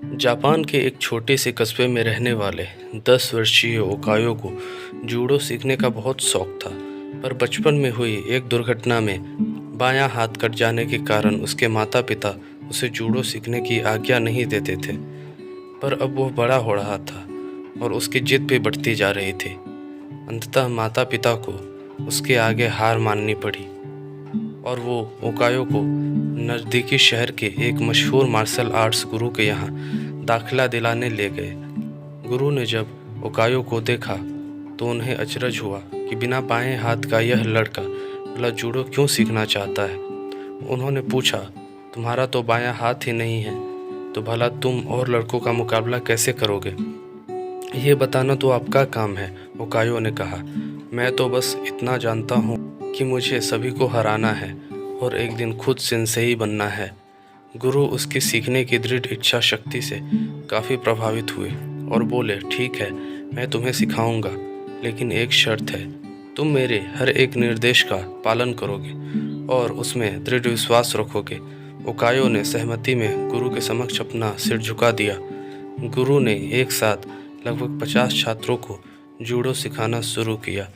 Japan के एक छोटे से कस्बे में रहने वाले 10 वर्षीय ओकायो को जूडो सीखने का बहुत शौक था। पर बचपन में हुई एक दुर्घटना में बायां हाथ कट जाने के कारण उसके माता पिता उसे जूडो सीखने की आज्ञा नहीं देते थे। पर अब वो बड़ा हो रहा था और उसकी जिद भी बढ़ती जा रही थी। अंततः माता पिता को उसके आगे हार माननी पड़ी और वो ओकायो को नज़दीकी शहर के एक मशहूर मार्शल आर्ट्स गुरु के यहाँ दाखिला दिलाने ले गए। गुरु ने जब ओकायो को देखा तो उन्हें अचरज हुआ कि बिना बाएं हाथ का यह लड़का भला जूडो क्यों सीखना चाहता है। उन्होंने पूछा, तुम्हारा तो बायां हाथ ही नहीं है, तो भला तुम और लड़कों का मुकाबला कैसे करोगे? ये बताना तो आपका काम है, ओकायो ने कहा। मैं तो बस इतना जानता हूँ कि मुझे सभी को हराना है और एक दिन खुद सेंसेई बनना है। गुरु उसकी सीखने की दृढ़ इच्छा शक्ति से काफ़ी प्रभावित हुए और बोले, ठीक है, मैं तुम्हें सिखाऊंगा, लेकिन एक शर्त है, तुम मेरे हर एक निर्देश का पालन करोगे और उसमें दृढ़ विश्वास रखोगे। ओकायो ने सहमति में गुरु के समक्ष अपना सिर झुका दिया। गुरु ने एक साथ लगभग 50 छात्रों को जूडो सिखाना शुरू किया।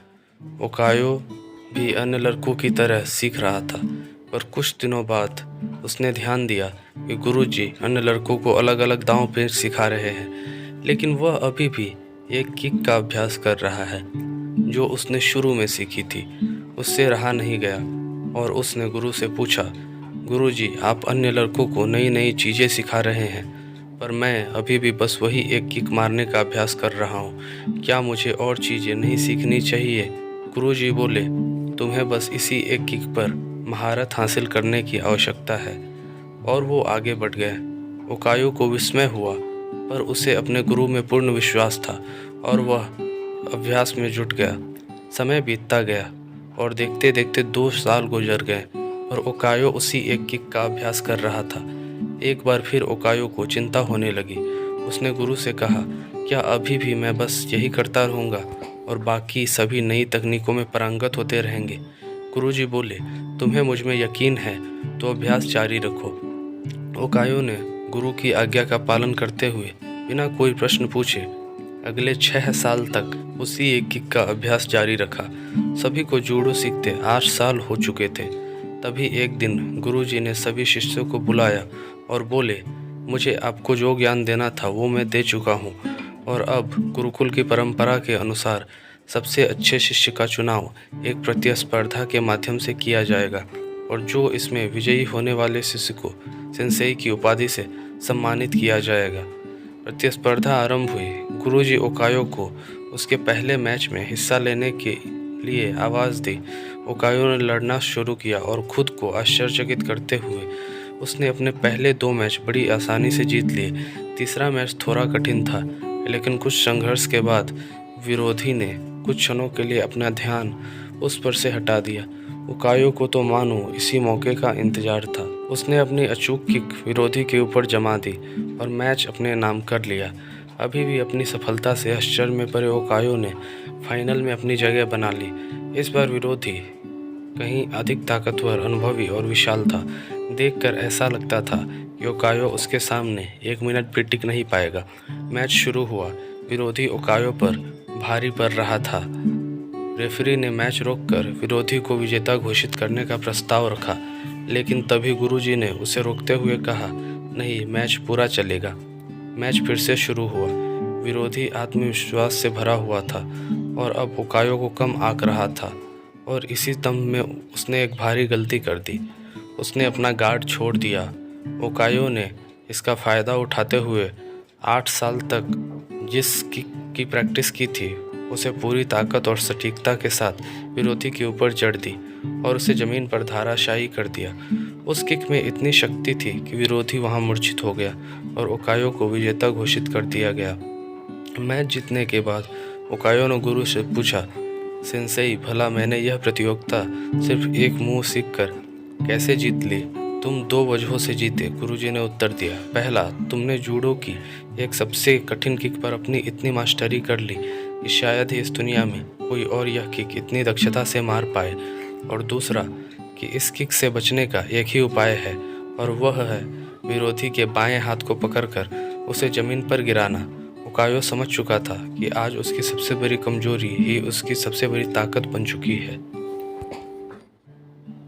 ओकायो भी अन्य लड़कों की तरह सीख रहा था, पर कुछ दिनों बाद उसने ध्यान दिया कि गुरुजी अन्य लड़कों को अलग अलग दांव पेच सिखा रहे हैं, लेकिन वह अभी भी एक किक का अभ्यास कर रहा है जो उसने शुरू में सीखी थी। उससे रहा नहीं गया और उसने गुरु से पूछा, गुरुजी, आप अन्य लड़कों को नई नई चीज़ें सिखा रहे हैं, पर मैं अभी भी बस वही एक किक मारने का अभ्यास कर रहा हूँ। क्या मुझे और चीज़ें नहीं सीखनी चाहिए? गुरुजी बोले, तुम्हें बस इसी एक किक पर महारत हासिल करने की आवश्यकता है। और वो आगे बढ़ गए। ओकायो को विस्मय हुआ, पर उसे अपने गुरु में पूर्ण विश्वास था और वह अभ्यास में जुट गया। समय बीतता गया और देखते देखते 2 साल गुजर गए और ओकायो उसी एक किक का अभ्यास कर रहा था। एक बार फिर ओकायो को चिंता होने लगी। उसने गुरु से कहा, क्या अभी भी मैं बस यही करता रहूँगा और बाकी सभी नई तकनीकों में पारंगत होते रहेंगे? गुरुजी बोले, तुम्हें मुझ में यकीन है तो अभ्यास जारी रखो। ओकायो ने गुरु की आज्ञा का पालन करते हुए बिना कोई प्रश्न पूछे अगले 6 साल तक उसी एक किक का अभ्यास जारी रखा। सभी को जूडो सीखते 8 साल हो चुके थे। तभी एक दिन गुरुजी ने सभी शिष्यों को बुलाया और बोले, मुझे आपको जो ज्ञान देना था वो मैं दे चुका हूँ और अब गुरुकुल की परंपरा के अनुसार सबसे अच्छे शिष्य का चुनाव एक प्रतिस्पर्धा के माध्यम से किया जाएगा और जो इसमें विजयी होने वाले शिष्य को सेंसेई की उपाधि से सम्मानित किया जाएगा। प्रतिस्पर्धा आरंभ हुई। गुरुजी ओकायो को उसके पहले मैच में हिस्सा लेने के लिए आवाज़ दी। ओकायो ने लड़ना शुरू किया और खुद को आश्चर्यचकित करते हुए उसने अपने पहले 2 मैच बड़ी आसानी से जीत लिए। तीसरा मैच थोड़ा कठिन था, लेकिन कुछ संघर्ष के बाद विरोधी ने कुछ क्षणों के लिए अपना ध्यान उस पर से हटा दिया। ओकायो को तो मानो इसी मौके का इंतजार था। उसने अपनी अचूक किक विरोधी के ऊपर जमा दी और मैच अपने नाम कर लिया। अभी भी अपनी सफलता से आश्चर्य में पड़े ओकायो ने फाइनल में अपनी जगह बना ली। इस बार विरोधी कहीं अधिक ताकतवर, अनुभवी और विशाल था। देखकर ऐसा लगता था कि ओकायो उसके सामने 1 मिनट भी टिक नहीं पाएगा। मैच शुरू हुआ। विरोधी ओकायो पर भारी पड़ रहा था। रेफरी ने मैच रोककर विरोधी को विजेता घोषित करने का प्रस्ताव रखा, लेकिन तभी गुरुजी ने उसे रोकते हुए कहा, नहीं, मैच पूरा चलेगा। मैच फिर से शुरू हुआ। विरोधी आत्मविश्वास से भरा हुआ था और अब ओकायो को कम आंक रहा था और इसी दम में उसने एक भारी गलती कर दी। उसने अपना गार्ड छोड़ दिया। ओकायो ने इसका फ़ायदा उठाते हुए 8 साल तक जिस किक की प्रैक्टिस की थी उसे पूरी ताकत और सटीकता के साथ विरोधी के ऊपर जड़ दी और उसे ज़मीन पर धराशायी कर दिया। उस किक में इतनी शक्ति थी कि विरोधी वहां मूर्छित हो गया और ओकायो को विजेता घोषित कर दिया गया। मैच जीतने के बाद ओकायो ने गुरु से पूछा, सेंसेई, भला मैंने यह प्रतियोगिता सिर्फ एक मुँह सीख कर कैसे जीत ली? तुम 2 वजहों से जीते, गुरुजी ने उत्तर दिया। पहला, तुमने जूडो की एक सबसे कठिन किक पर अपनी इतनी मास्टरी कर ली कि शायद ही इस दुनिया में कोई और यह किक इतनी दक्षता से मार पाए। और दूसरा कि इस किक से बचने का एक ही उपाय है और वह है विरोधी के बाएं हाथ को पकड़कर उसे ज़मीन पर गिराना। ओकायो समझ चुका था कि आज उसकी सबसे बड़ी कमजोरी ही उसकी सबसे बड़ी ताकत बन चुकी है।